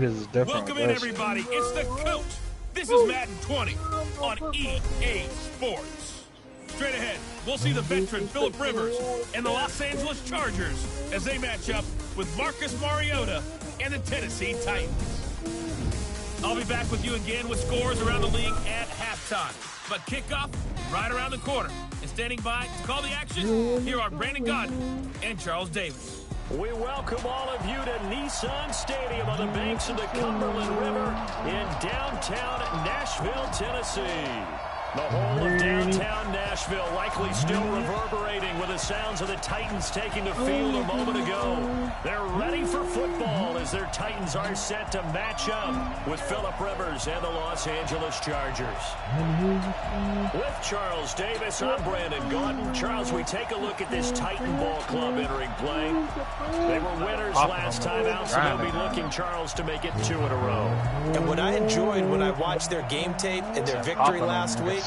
is different. Welcome in, everybody. It's the coach. This is Madden 20 on EA Sports. Straight ahead, we'll see the veteran Phillip Rivers and the Los Angeles Chargers as they match up with Marcus Mariota and the Tennessee Titans. I'll be back with you again with scores around the league at halftime. But kickoff right around the corner. And standing by to call the action, here are Brandon Gaudin and Charles Davis. We welcome all of you to Nissan Stadium on the banks of the Cumberland River in downtown Nashville, Tennessee. The whole of downtown Nashville likely still reverberating with the sounds of the Titans taking the field a moment ago. They're ready for football as their Titans are set to match up with Phillip Rivers and the Los Angeles Chargers. With Charles Davis, I'm Brandon Gaudin. Charles, we take a look at this Titan ball club entering play. They were winners last time out, so they'll be looking, Charles, to make it 2 in a row. And what I enjoyed when I watched their game tape and their victory last week,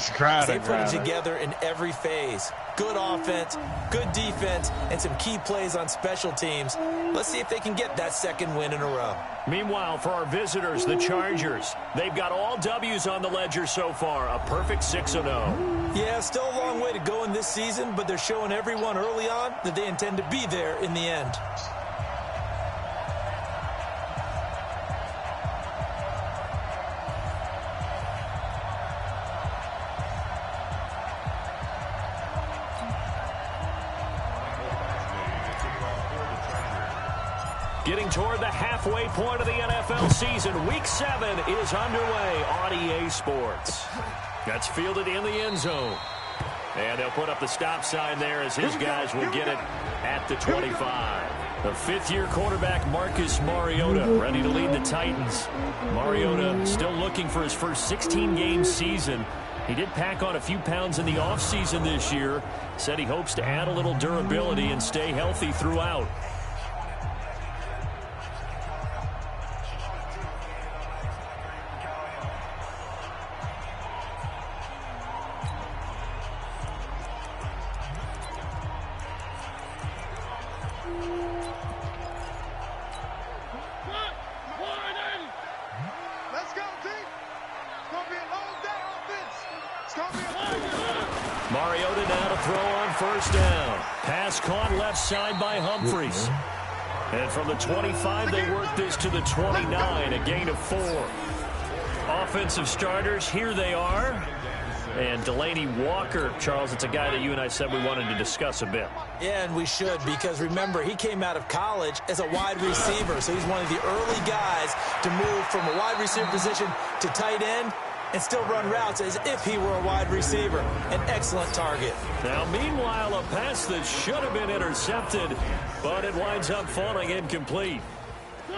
they put it together in every phase. Good offense, good defense, and some key plays on special teams. Let's see if they can get that second win in a row. Meanwhile, for our visitors, the Chargers, they've got all W's on the ledger so far, a perfect 6-0. Yeah, still a long way to go in this season, but they're showing everyone early on that they intend to be there in the end. Getting toward the halfway point of the NFL season, Week 7 is underway on EA Sports. That's fielded in the end zone. And they'll put up the stop sign there as his guys will get it at the 25. The fifth-year quarterback, Marcus Mariota, ready to lead the Titans. Mariota still looking for his first 16-game season. He did pack on a few pounds in the offseason this year. Said he hopes to add a little durability and stay healthy throughout. Mariota now to throw on first down. Pass caught left side by Humphries. And from the 25, they work this to the 29, a gain of 4. Offensive starters, here they are. And Delaney Walker, Charles, it's a guy that you and I said we wanted to discuss a bit. Yeah, and we should, because remember, he came out of college as a wide receiver, so he's one of the early guys to move from a wide receiver position to tight end and still run routes as if he were a wide receiver. An excellent target. Now, meanwhile, a pass that should have been intercepted, but it winds up falling incomplete.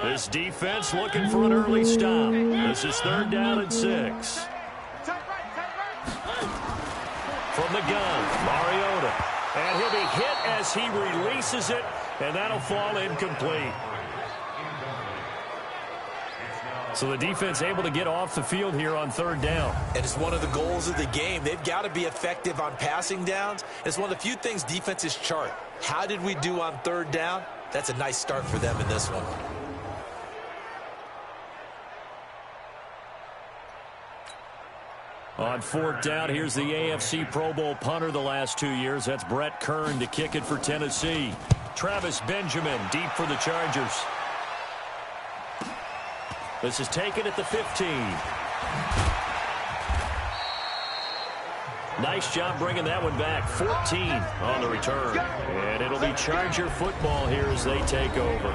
This defense looking for an early stop. This is 3rd down and 6. From the gun, Mariota. And he'll be hit as he releases it, and that'll fall incomplete. So the defense able to get off the field here on 3rd down. And it's one of the goals of the game. They've got to be effective on passing downs. It's one of the few things defenses chart. How did we do on 3rd down? That's a nice start for them in this one. On 4th down, here's the AFC Pro Bowl punter the last 2 years. That's Brett Kern to kick it for Tennessee. Travis Benjamin deep for the Chargers. This is taken at the 15. Nice job bringing that one back. 14 on the return. And it'll be Charger football here as they take over.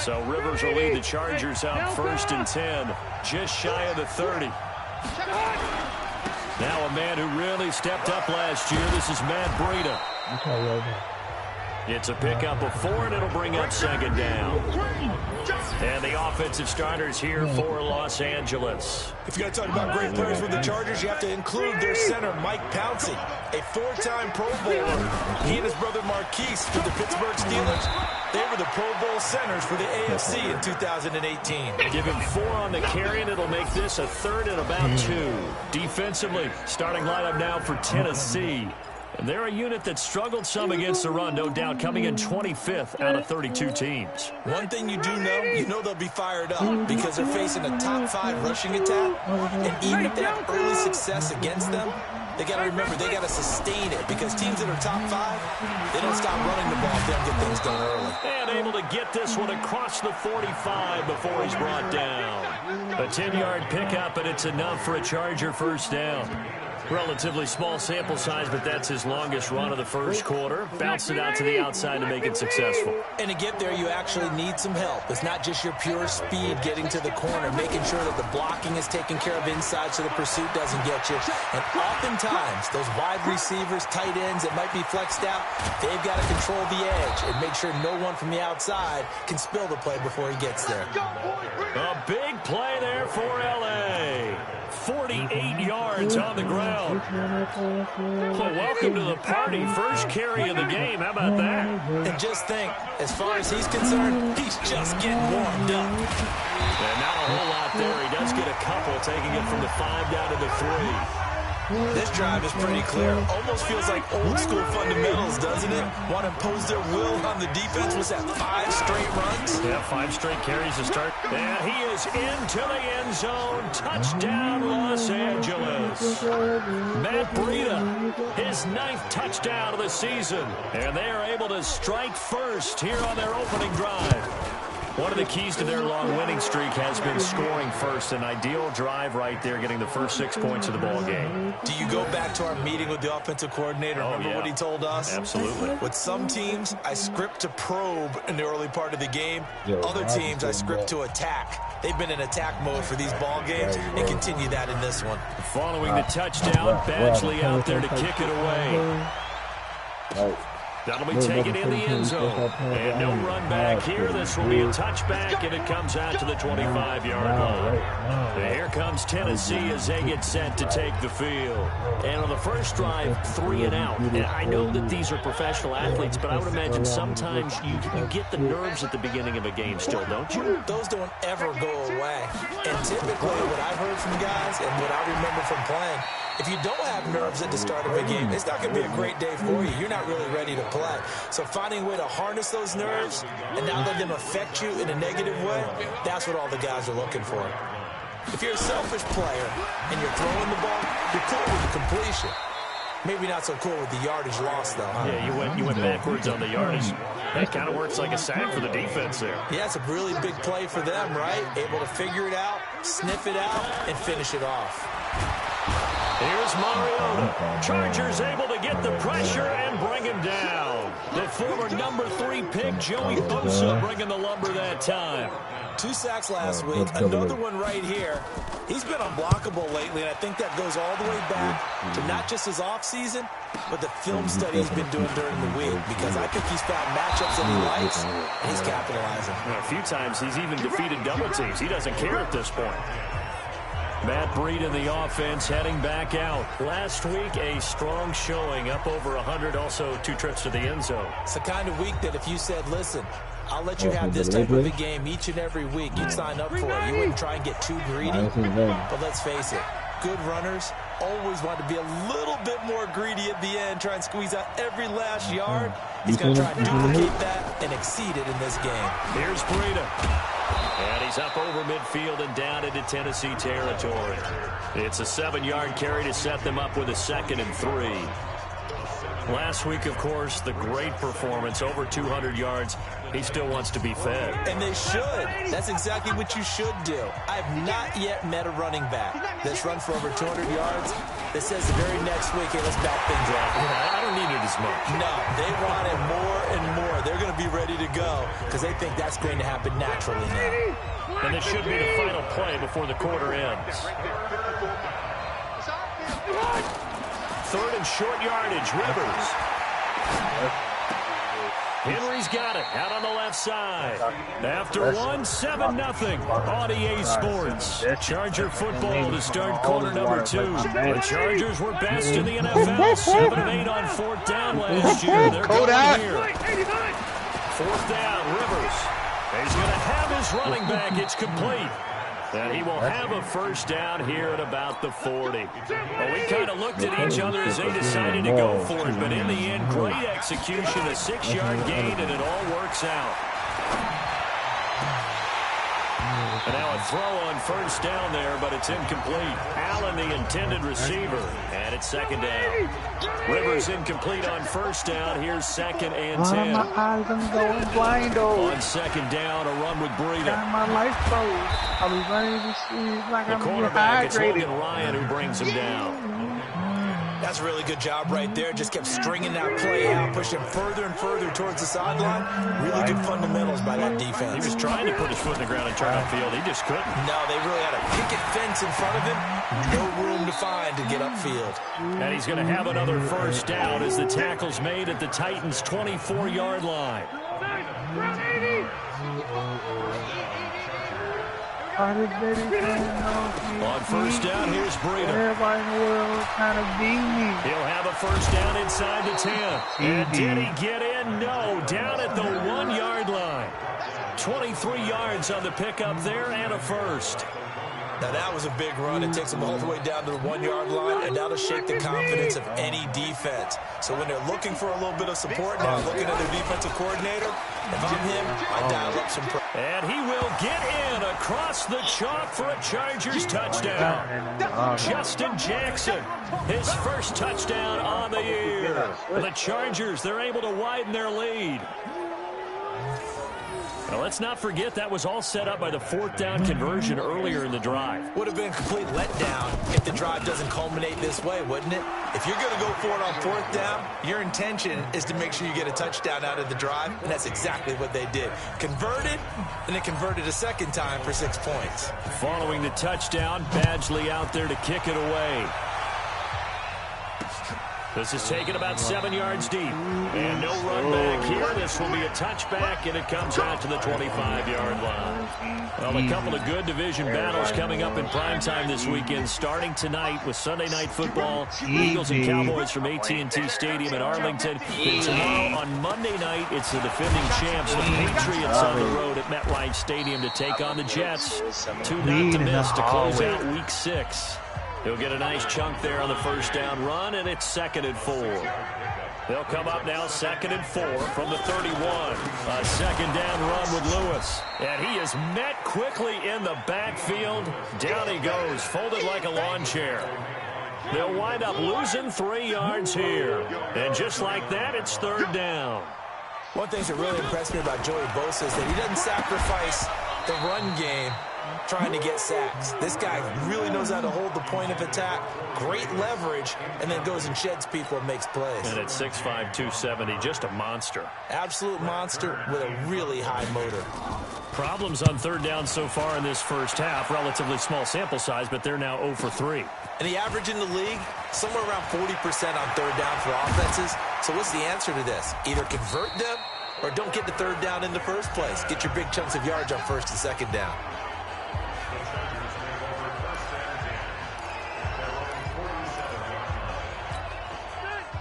So Rivers will lead the Chargers out 1st and 10, just shy of the 30. Now a man who really stepped up last year. This is Matt Breida. It's a pickup of 4, and it'll bring up second down. And the offensive starters here for Los Angeles. If you're going to talk about great players with the Chargers, you have to include their center, Mike Pouncey, a 4-time Pro Bowler. He and his brother Marquise with the Pittsburgh Steelers, they were the Pro Bowl centers for the AFC in 2018. Give him 4 on the carry, and it'll make this a 3rd and about 2. Defensively, starting lineup now for Tennessee. And they're a unit that struggled some against the run, no doubt, coming in 25th out of 32 teams. One thing you do know, they'll be fired up because they're facing a top 5 rushing attack. And even if they have early success against them, they got to remember they got to sustain it because teams that are top 5, they don't stop running the ball if they don't get things done early. And able to get this one across the 45 before he's brought down. A 10-yard pickup, and it's enough for a Charger first down. Relatively small sample size, but that's his longest run of the first quarter. Bounced it out to the outside to make it successful. And to get there, you actually need some help. It's not just your pure speed getting to the corner, making sure that the blocking is taken care of inside so the pursuit doesn't get you. And oftentimes, those wide receivers, tight ends that might be flexed out, they've got to control the edge and make sure no one from the outside can spill the play before he gets there. A big play there for L.A. 48 yards on the ground. Well, welcome to the party. First carry of the game. How about that? And just think, as far as he's concerned, he's just getting warmed up. And not a whole lot there. He does get a couple, taking it from the 5 down to the 3. This drive is pretty clear. Almost feels like old school fundamentals, doesn't it? Want to impose their will on the defense. Was that 5 straight runs? Yeah, 5 straight carries to start. And he is into the end zone. Touchdown, Los Angeles. Matt Breida, his 9th touchdown of the season. And they are able to strike first here on their opening drive. One of the keys to their long winning streak has been scoring first. An ideal drive right there, getting the first 6 points of the ball game. Do you go back to our meeting with the offensive coordinator? Remember what he told us? Absolutely. With some teams, I script to probe in the early part of the game. Other teams, I script to attack. They've been in attack mode for these ball games and continue that in this one. Following the touchdown, Badgley out there to kick it away. That'll be taken in the end zone. And no run back here. This will be a touchback, and it comes out to the 25-yard line. And here comes Tennessee as they get set to take the field. And on the first drive, 3 and out. And I know that these are professional athletes, but I would imagine sometimes you get the nerves at the beginning of a game still, don't you? Those don't ever go away. And typically what I've heard from guys and what I remember from playing, if you don't have nerves at the start of a game, it's not going to be a great day for you. You're not really ready to play. So finding a way to harness those nerves and not let them affect you in a negative way, that's what all the guys are looking for. If you're a selfish player and you're throwing the ball, you're cool with the completion. Maybe not so cool with the yardage loss, though, huh? Yeah, you went backwards on the yardage. That kind of works like a sack for the defense there. Yeah, it's a really big play for them, right? Able to figure it out, sniff it out, and finish it off. Here's Mariota. Chargers able to get the pressure and bring him down. The former number 3 pick, Joey Bosa, bringing the lumber that time. 2 sacks last week, another one right here. He's been unblockable lately, and I think that goes all the way back to not just his offseason, but the film study he's been doing during the week, because I think he's found matchups that he likes, and he's capitalizing. A few times he's even defeated double teams. He doesn't care at this point. Matt Breida in the offense heading back out. Last week, a strong showing, up over 100, also 2 trips to the end zone. It's the kind of week that if you said, listen, I'll let you have this type of a game each and every week, you'd sign up for it. You wouldn't try and get too greedy. But let's face it, good runners always want to be a little bit more greedy at the end, try and squeeze out every last yard. He's going to try and duplicate that and exceed it in this game. Here's Breida. And he's up over midfield and down into Tennessee territory. It's a 7-yard carry to set them up with a 2nd and 3. Last week, of course, the great performance, over 200 yards. He still wants to be fed. And they should. That's exactly what you should do. I have not yet met a running back that's run for over 200 yards that says the very next week, hey, let's back things up. I don't need it as much. No, they want it more and more. They're going to be ready to go because they think that's going to happen naturally now. And this should be the final play before the quarter ends. 3rd and short yardage, Rivers. Henry's got it out on the left side. After one, 7-0 on EA Sports. Charger football to start quarter number 2. The Chargers were best in the NFL, 7 of 8 on 4th down last year. They're going here. 4th down, Rivers. He's going to have his running back. It's complete. And he will have a first down here at about the 40. Well, we kind of looked at each other as they decided to go for it, but in the end, great execution, a 6-yard gain, and it all works out. And now a throw on first down there, but it's incomplete. Allen, the intended receiver, and it's 2nd down. Rivers incomplete on first down. Here's 2nd and 10. My eyes, I'm going blind, oh. On 2nd down, a run with Breida. My life froze. I'll be running to see like the I'm cornerback, it's dehydrated. Logan Ryan who brings him down. That's a really good job right there. Just kept stringing that play out, pushing further and further towards the sideline. Really good fundamentals by that defense. He was trying to put his foot in the ground and turn upfield. He just couldn't. No, they really had a picket fence in front of him. No room to find to get upfield. And he's going to have another first down as the tackle's made at the Titans' 24-yard line. On first down, here's Breida. Everybody in the world kind of beat me. He'll have a first down inside the 10. And did he get in? No, down at the 1-yard line. 23 yards on the pickup there and a first. Now that was a big run. It takes them all the way down to the 1-yard line, and that'll shake the confidence of any defense. So when they're looking for a little bit of support, now looking at their defensive coordinator, if I'm him, I dial up some pressure. And he will get in across the chalk for a Chargers touchdown. Justin Jackson, his first touchdown on the year. The Chargers, they're able to widen their lead. Now, let's not forget that was all set up by the 4th down conversion earlier in the drive. Would have been a complete letdown if the drive doesn't culminate this way, wouldn't it? If you're going to go for it on 4th down, your intention is to make sure you get a touchdown out of the drive, and that's exactly what they did. Converted, and they converted a second time for 6 points. Following the touchdown, Badgley out there to kick it away. This is taken about 7 yards deep. And no run back here. This will be a touchback, and it comes out to the 25-yard line. Well, a couple of good division battles coming up in primetime this weekend, starting tonight with Sunday Night Football. Eagles and Cowboys from AT&T Stadium in Arlington. And tomorrow on Monday night, it's the defending champs, the Patriots, on the road at MetLife Stadium to take on the Jets. 2 not to miss to close out Week 6. He'll get a nice chunk there on the first down run, and it's 2nd and 4. They'll come up now 2nd and 4 from the 31. A 2nd down run with Lewis. And he is met quickly in the backfield. Down he goes, folded like a lawn chair. They'll wind up losing 3 yards here. And just like that, it's 3rd down. One thing that really impressed me about Joey Bosa is that he doesn't sacrifice the run game trying to get sacks. This guy really knows how to hold the point of attack, great leverage, and then goes and sheds people and makes plays. And at 6'5", 270, just a monster. Absolute monster with a really high motor. Problems on 3rd down so far in this first half. Relatively small sample size, but they're now 0 for 3. And the average in the league, somewhere around 40% on 3rd down for offenses. So what's the answer to this? Either convert them or don't get to 3rd down in the first place. Get your big chunks of yards on 1st and 2nd down.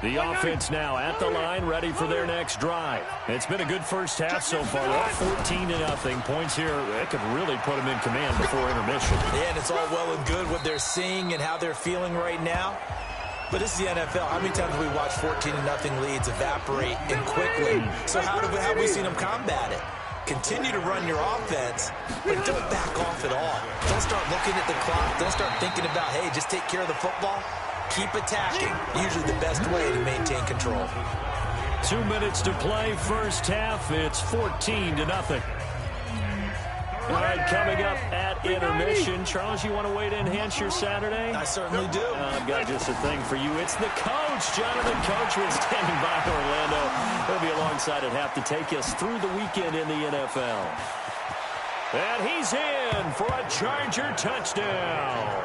The offense now at the line, ready for their next drive. It's been a good first half so far. They're up 14-0. Points here, that could really put them in command before intermission. Yeah, and it's all well and good what they're seeing and how they're feeling right now. But this is the NFL. How many times have we watched 14-0 leads evaporate and quickly? So how have we seen them combat it? Continue to run your offense, but don't back off at all. Don't start looking at the clock. Don't start thinking about, hey, just take care of the football. Keep attacking. Usually the best way to maintain control. 2 minutes to play. First half, it's 14-0. All right, coming up at intermission. Charles, you want to wait to enhance your Saturday? I certainly do. I've got just a thing for you. It's the coach, Jonathan Coachman, standing by Orlando. He'll be alongside at half to take us through the weekend in the NFL. And he's in for a Charger touchdown.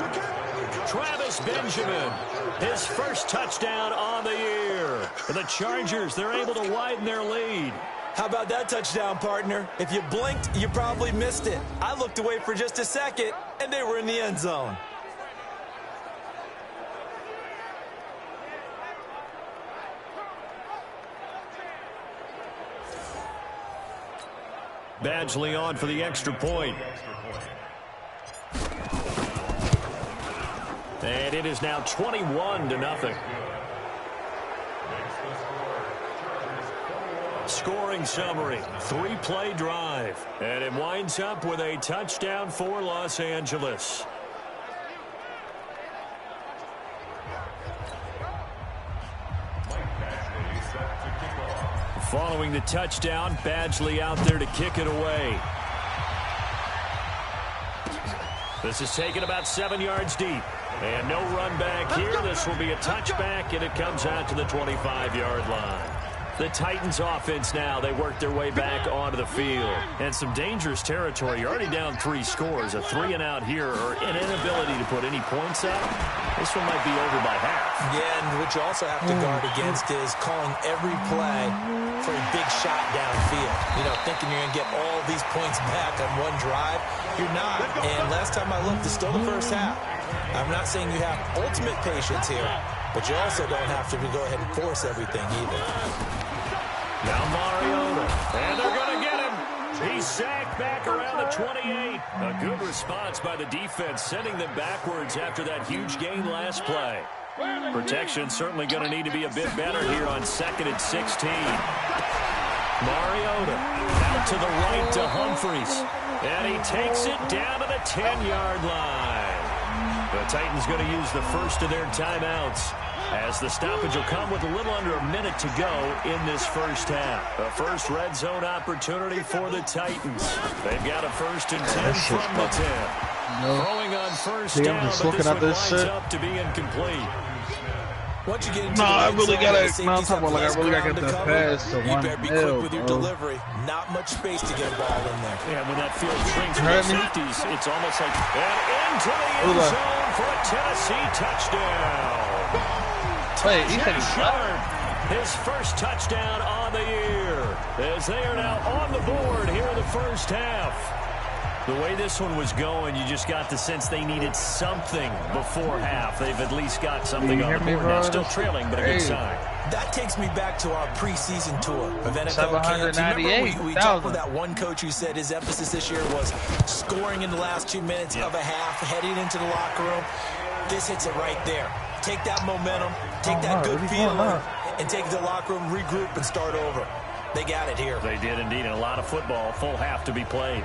Travis Benjamin, his first touchdown on the year. For the Chargers, they're able to widen their lead. How about that touchdown, partner? If you blinked, you probably missed it. I looked away for just a second, and they were in the end zone. Badgley on for the extra point. And it is now 21-0. Scoring summary, 3-play drive. And it winds up with a touchdown for Los Angeles. Following the touchdown, Badgley out there to kick it away. This is taken about 7 yards deep. And no run back here. This will be a touchback, and it comes out to the 25-yard line. The Titans offense now, they work their way back onto the field. And some dangerous territory. You're already down 3 scores. A 3-and-out here or an inability to put any points up. This one might be over by half. Yeah, and what you also have to guard against is calling every play for a big shot downfield. You know, thinking you're going to get all these points back on one drive. You're not. And last time I looked, it's still the first half. I'm not saying you have ultimate patience here, but you also don't have to go ahead and force everything either. Now Mariota, and they're going to get him. He's sacked back around the 28. A good response by the defense, sending them backwards after that huge gain last play. Protection certainly going to need to be a bit better here on 2nd and 16. Mariota out to the right to Humphries, and he takes it down to the 10-yard line. The Titans going to use the first of their timeouts, as the stoppage will come with a little under a minute to go in this first half. A first red zone opportunity for the Titans. They've got a 1st and 10 from the 10. No. Throwing on first See, down, I'm just but looking this at one this winds shit. up to be incomplete. Once you get into I really gotta. the No, I'm talking about like I really gotta get the pass to you better be 1 quick with your bro. delivery. Not much space to get a ball in there. Yeah, when that field shrinks Heard with me? safeties, it's almost like into the end zone for a Tennessee touchdown. Wait, he said he's Sharp, his first touchdown on the year, as they are now on the board here in the first half. The way this one was going, you just got the sense they needed something before half. They've at least got something on the board now. Still trailing, but a good sign. That takes me back to our preseason tour of NFL camps. Remember we talked with that one coach who said his emphasis this year was scoring in the last 2 minutes of a half, heading into the locker room. This hits it right there. Take that momentum, take that good feeling, and take it to the locker room, regroup, and start over. They got it here. They did indeed, and a lot of football, full half to be played.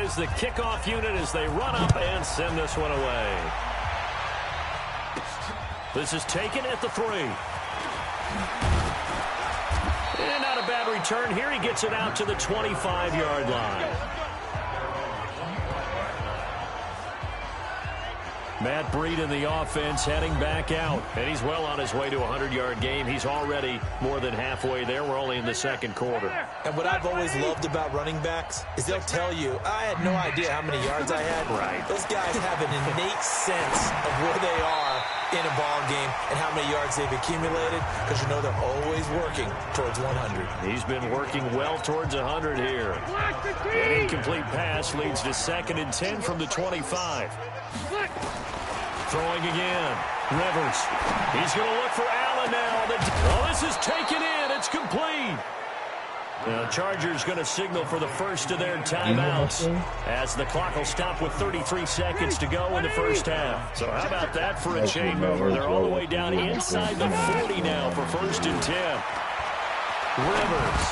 Is the kickoff unit as they run up and send this one away. This is taken at the 3. And not a bad return here. He gets it out to the 25-yard line. Matt Breed in the offense heading back out. And he's well on his way to a 100-yard game. He's already more than halfway there. We're only in the second quarter. And what I've always loved about running backs is they'll tell you, I had no idea how many yards I had. Right. Those guys have an innate sense of where they are in a ball game and how many yards they've accumulated, because you know they're always working towards 100. He's been working well towards 100 here. An incomplete pass leads to 2nd and 10 from the 25. Throwing again. Rivers. He's going to look for Allen now. Oh, this is taken in. It's complete. The Chargers going to signal for the first of their timeouts as the clock will stop with 33 seconds to go in the first half. So how about that for a chain mover? They're all the way down inside the 40 now for 1st and 10. Rivers.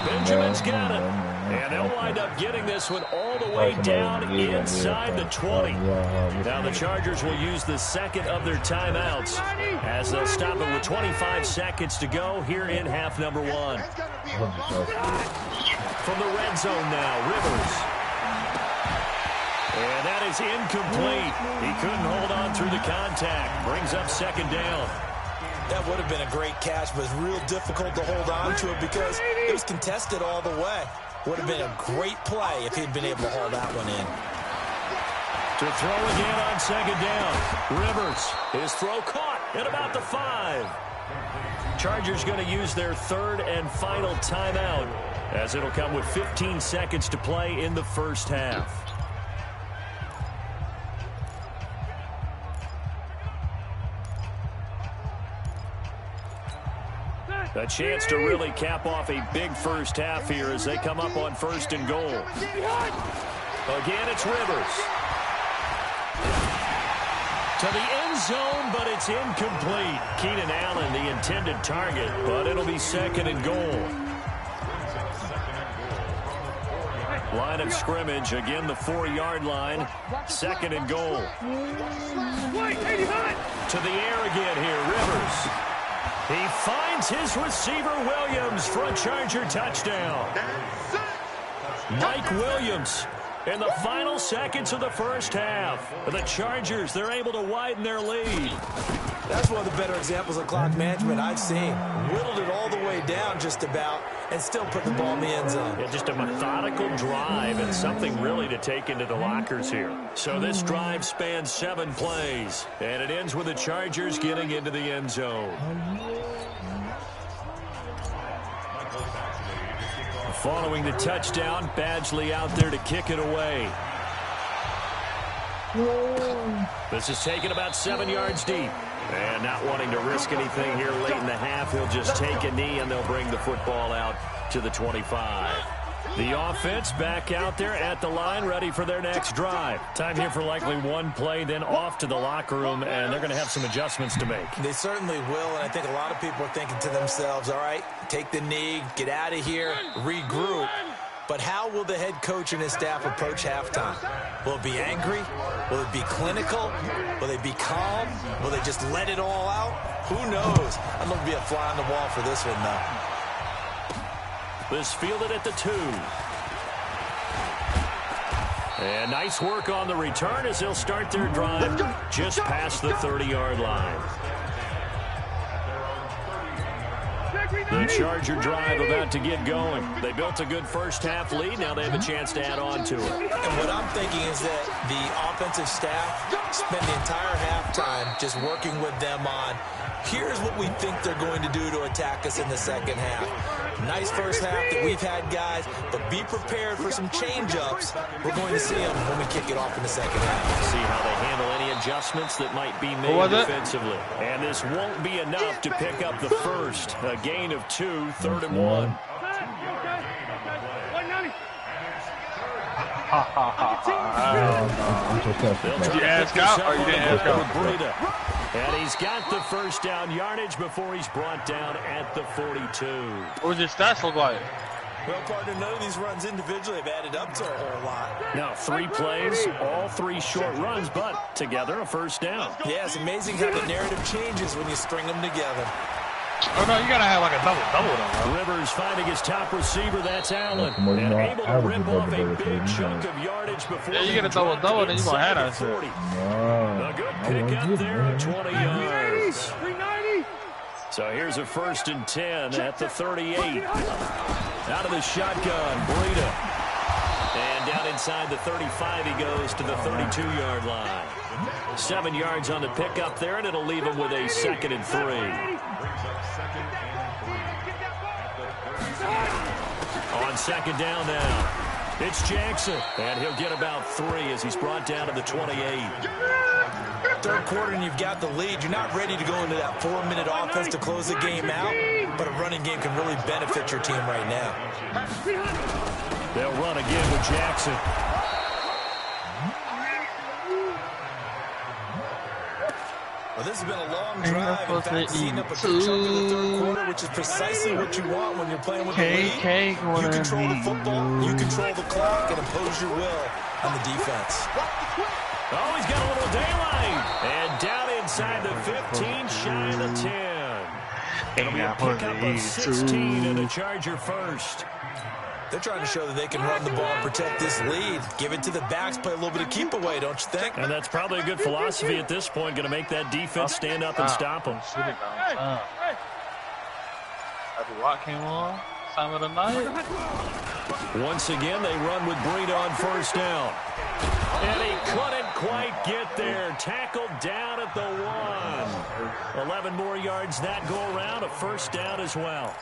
Benjamin's got it. And they'll wind up getting this one all the way down inside the 20. Now the Chargers will use the second of their timeouts as they'll stop it with 25 seconds to go here in half number 1. From the red zone now, Rivers. And that is incomplete. He couldn't hold on through the contact. Brings up 2nd down. That would have been a great catch, but it's real difficult to hold on to it because it was contested all the way. Would have been a great play if he'd been able to haul that one in. To throw again on second down. Rivers, his throw caught at about the 5. Chargers going to use their third and final timeout as it'll come with 15 seconds to play in the first half. A chance to really cap off a big first half here as they come up on 1st and goal. Again, it's Rivers. To the end zone, but it's incomplete. Keenan Allen, the intended target, but it'll be 2nd and goal. Line of scrimmage, again the 4-yard line. 2nd and goal. To the air again here, Rivers. He finds his receiver, Williams, for a Charger touchdown. Mike Williams in the final seconds of the first half. The Chargers, they're able to widen their lead. That's one of the better examples of clock management I've seen. Whittled it all the way down just about and still put the ball in the end zone. Yeah, just a methodical drive and something really to take into the lockers here. So this drive spans 7 plays, and it ends with the Chargers getting into the end zone. Following the touchdown, Badgley out there to kick it away. This is taken about 7 yards deep. And not wanting to risk anything here late in the half, he'll just take a knee and they'll bring the football out to the 25. The offense back out there at the line, ready for their next drive. Time here for likely one play, then off to the locker room, and they're going to have some adjustments to make. They certainly will, and I think a lot of people are thinking to themselves, all right, take the knee, get out of here, regroup. But how will the head coach and his staff approach halftime? Will it be angry? Will it be clinical? Will they be calm? Will they just let it all out? Who knows? I'd love to be a fly on the wall for this one, though. This fielded at the 2. And nice work on the return as they'll start their drive just past the 30-yard line. The Charger drive about to get going. They built a good first half lead. Now they have a chance to add on to it. And what I'm thinking is that the offensive staff spent the entire halftime just working with them on, here's what we think they're going to do to attack us in the second half. Nice first half that we've had, guys, but be prepared for some change-ups. We're going to see them when we kick it off in the second half. See how they handle any adjustments that might be made defensively. And this won't be enough to pick up the first. A gain of 2, 3rd and 1. Did you ask out or you didn't ask out? And he's got the first down yardage before he's brought down at the 42. What does your stats look like? Well, partner, none of these runs individually have added up to a whole lot. Now, 3 plays, all 3 short runs, but together a first down. Yeah, it's amazing how the narrative changes when you string them together. Oh, no, you got to have like a double though. Rivers finding his top receiver, that's Allen. And able to rip off a big chunk of yardage before you get a double, then you're going to have that shit. A good pick up there, 20 yards. So here's a 1st and 10 at the 38. Out of the shotgun, Breida. And down inside the 35 he goes to the 32-yard line. 7 yards on the pickup there, and it'll leave him with a 2nd and 3. On 2nd down now, it's Jackson, and he'll get about 3 as he's brought down to the 28. 3rd quarter and you've got the lead. You're not ready to go into that 4-minute offense to close the game out, but a running game can really benefit your team right now. They'll run again with Jackson. Well, this has been a long drive. In fact, seen up a good chunk of the 3rd quarter, which is precisely what you want when you're playing with the lead. You control the football, you control the clock, and impose your will on the defense. Oh, he's got a little daylight. And down inside the 15, shy of the 10. It'll be a pickup of 16 and a Charger first. They're trying to show that they can run the ball and protect this lead. Give it to the backs, play a little bit of keep away, don't you think? And that's probably a good philosophy at this point, going to make that defense stand up and stop them. The rock came on. Time of the night. Once again, they run with Breida on first down. And he couldn't quite get there. Tackled down at the 1. 11 more yards that go around. A first down as well.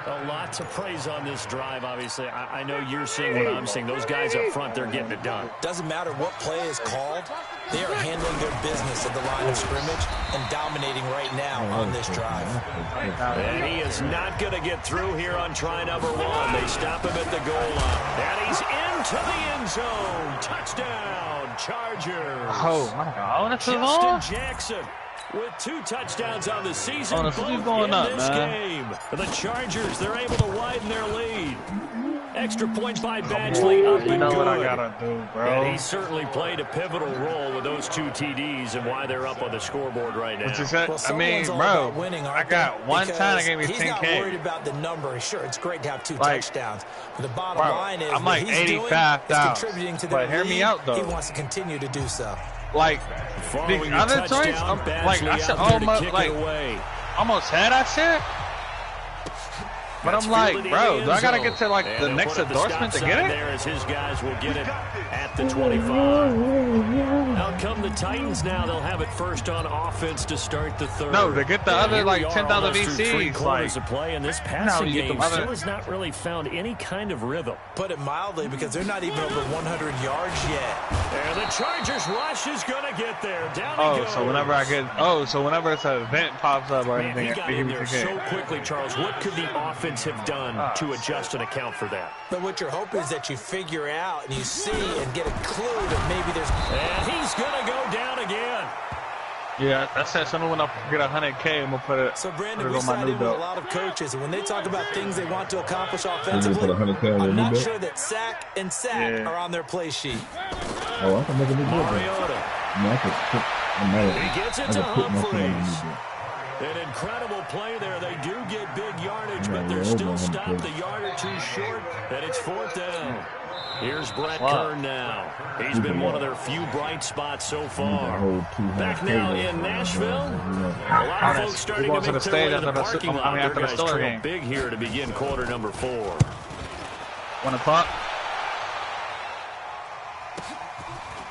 A lot to praise on this drive, obviously. I know you're seeing what I'm seeing. Those guys up front, they're getting it done. Doesn't matter what play is called. They are handling their business at the line of scrimmage and dominating right now on this drive. And he is not going to get through here on try number 1. They stop him at the goal line. And he's into the end zone. Touchdown, Chargers. Oh, my God. Justin Jackson with 2 touchdowns on the season, both in this game. The Chargers, they're able to widen their lead. Extra point by Badgley, up and good. You know what I gotta do, bro. And he certainly played a pivotal role with those 2 TDs and why they're up on the scoreboard right now. What you said? I mean, bro, I got one time I gave me 10K. He's not worried about the number. Sure, it's great to have 2 touchdowns. But the bottom line is I'm like what he's doing is contributing to their lead. Hear me out, though. He wants to continue to do so. Like, the other joints, like, I said, almost had that shit. But I'm like, bro, do I gotta get to like the next endorsement to get it? There as his guys will get it at the 25. Out come the Titans now. They'll have it first on offense to start the 3rd. No, to get the other like 10,000 VCs. Like, to play in this passing game still has not really found any kind of rhythm. Put it mildly, because they're not even over 100 yards yet. And the Chargers rush is gonna get there. Down he goes. So whenever I get, so whenever it's an event pops up or anything, he got in there so quickly, Charles. What could the offense have done to adjust and account for that? But what you're hoping is that you figure out and you see and get a clue that maybe there's... And he's going to go down again. Yeah, I said someone when I get 100K, I'm going to put it, so Brandon, we sat in with a lot of coaches, and when they talk about things they want to accomplish offensively, I'm not sure that sack and sack are on their play sheet. Oh, I can make a new Mariota. He gets it to Humphreys. An incredible play there. They do get big yardage, but they're still stopped a yard or 2 short, and it's 4th down. Here's Brett Kern now. He's been one of their few bright spots so far. Back now in Nashville. A lot of folks starting to make their way to the parking lot. Their guys trail big here to begin quarter number 4. 1 o'clock.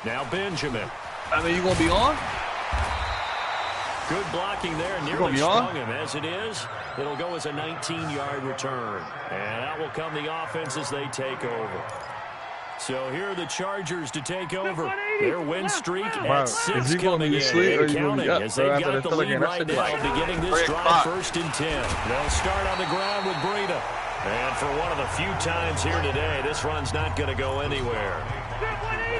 Now Benjamin. I mean, you going to be on? Good blocking there, nearly sprung him. As it is, it'll go as a 19-yard return. And that will come the offense as they take over. So here are the Chargers to take over. Their win streak at 6 coming in and counting as they've got the lead right now, beginning this drive 1st and 10. They'll start on the ground with Breida. And for one of the few times here today, this run's not going to go anywhere.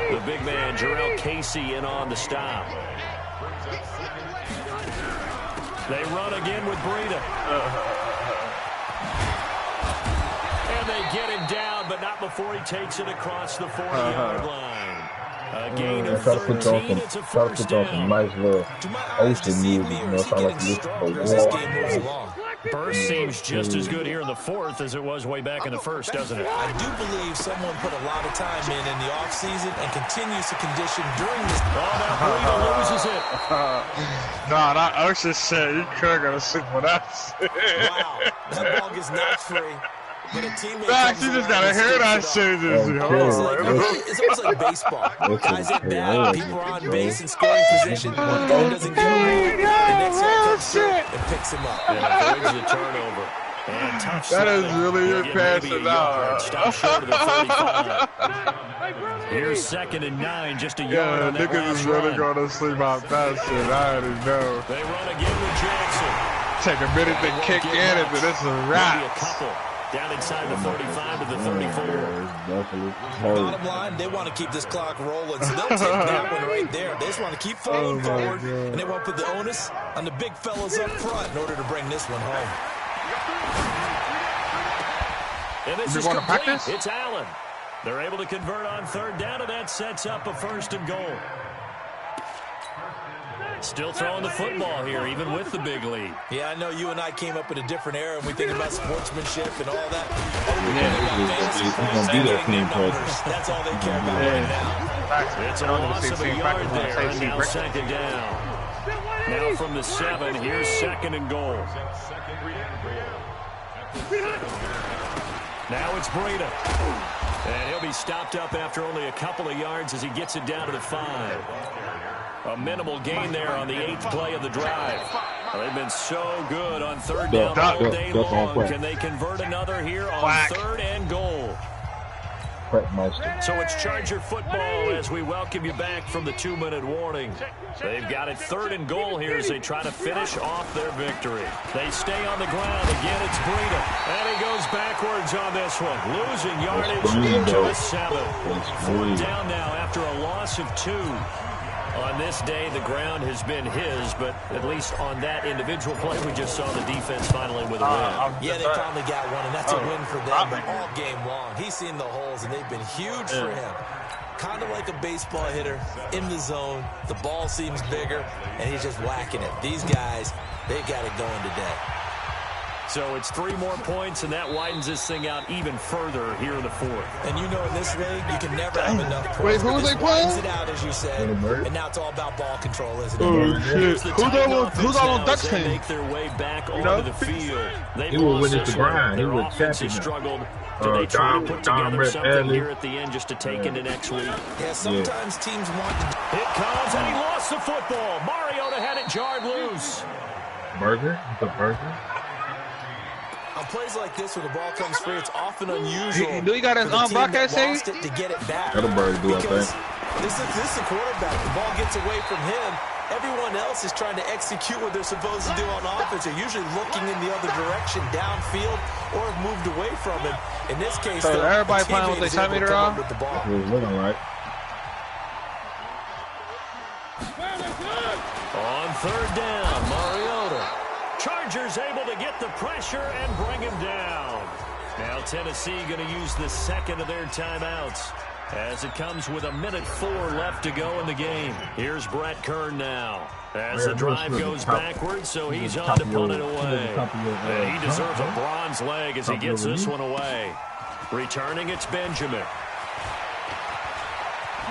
The big man, Jarrell Casey, in on the stop. They run again with Breida. And they get him down, but not before he takes it across the 40-yard line. A gain of 13, it's a first down. Nice little ocean music, sound like this Burst seems just as good here in the 4th as it was way back in the 1st, doesn't it? I do believe someone put a lot of time in the offseason and continues to condition during this. Oh, now Breida loses it. Nah, that ocean shit, you could go to sleep with that shit. Wow, that ball gets knocked free. But a teammate Max, you just gotta hear that shit. It's almost like baseball. Guys at bat, people are on base in scoring position. One guy doesn't get away. The next guy comes through and picks him up. Yeah, avoids the turnover. And tough that is really your passing out. Stop short of the 35. Here's 2nd and 9, just a yard on that niggas is really going to sleep out that shit. I already know. They run again with Jackson. Take a minute to kick in it, but it's a wrap. Maybe a couple. Down inside the 35 to the 34. Bottom line, they want to keep this clock rolling, so they'll take that one right there. They just want to keep falling forward, and they want to put the onus on the big fellas up front in order to bring this one home. And this is complete. It's Allen. They're able to convert on 3rd down, and that sets up a 1st and goal. Still throwing the football here, even with the big lead. Yeah, I know you and I came up in a different era, and we think about sportsmanship and all that. That's all they care about right now. It's a loss of a yard there, and now second down. Now from the 7, here's second and goal. Now it's Breida. And he'll be stopped up after only a couple of yards as he gets it down to the 5. A minimal gain there on the 8th play of the drive. They've been so good on third down all day long. Can they convert another here on third and goal? So it's Charger football as we welcome you back from the 2-minute warning. They've got it third and goal here as they try to finish off their victory. They stay on the ground. Again, it's Breida. And he goes backwards on this one. Losing yardage into the 7. Fourth down now after a loss of 2. On this day, the ground has been his, but at least on that individual play, we just saw the defense finally with a win. Yeah, they finally got one, and that's a win for them. But all game long, he's seen the holes, and they've been huge for him. Kind of like a baseball hitter in the zone. The ball seems bigger, and he's just whacking it. These guys, they got it going today. So it's 3 more points, and that widens this thing out even further here in the 4th. And you know in this league, you can never have enough points. Wait, who are they playing? It out, as you said, and now it's all about ball control, isn't it? Oh, shit. Who's all on Dutch team? Make their way back onto the field. He was winning the grind. He was champion. Struggled. Do they try to put together something here at the end just to take into next week? Yeah, sometimes teams want to. It comes, and he lost the football. Mariota had it jarred loose. Burger? It's a burger? On plays like this, when the ball comes free, it's often unusual. Do you got his broadcast say? To get it back. That'll do, I think. This is the quarterback. The ball gets away from him. Everyone else is trying to execute what they're supposed to do on offense. They're usually looking in the other direction, downfield, or have moved away from him. In this case, so everybody playing with their time meter on? With the ball. It was looking right. On third down, Mariota. Chargers able to get the pressure and bring him down. Now Tennessee going to use the second of their timeouts as it comes with 1:04 left to go in the game. Here's Brett Kern now as the drive goes backwards, so he's on to punt it away. And he deserves a bronze leg as he gets this one away. Returning, it's Benjamin.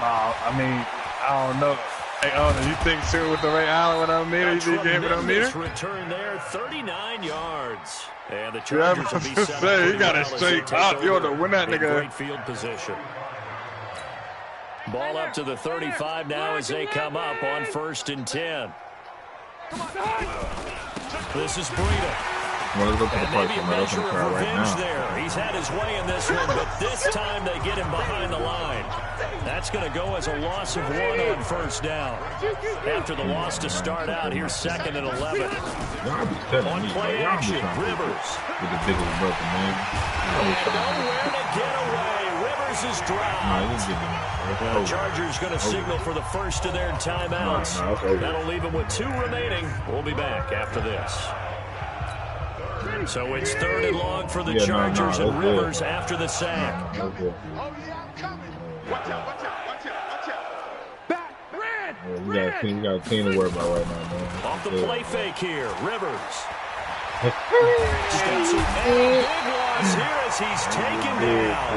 I mean, I don't know. Hey, you think Sue with the Ray Allen with a meter? You think he gave it a meter? Return there, 39 yards. And the Chargers will be say, he got it straight up. You ought to win that nigga. Great field position. Ball up to the 35 now as they come up on 1st and 10. This is Breida. And maybe a measure of revenge there. He's had his way in this one, but this time they get him behind the line. That's going to go as a loss of 1 on 1st down. After the loss to start out, here's 2nd and 11. On play action, Rivers. With the biggest brother, man. Nowhere to get away. Rivers is dropped. The Chargers going to signal for the first of their timeouts. That'll leave them with 2 remaining. We'll be back after this. So it's 3rd and long for the Chargers and Rivers after the sack. Watch out. Back, red. You got a team to worry about right now, man. Off the play fake here, Rivers. Just got some big loss here as he's taken down.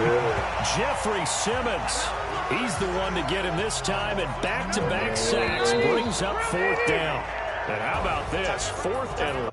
Jeffrey Simmons. He's the one to get him this time, and back-to-back sacks brings up 4th down. And how about this? 4th and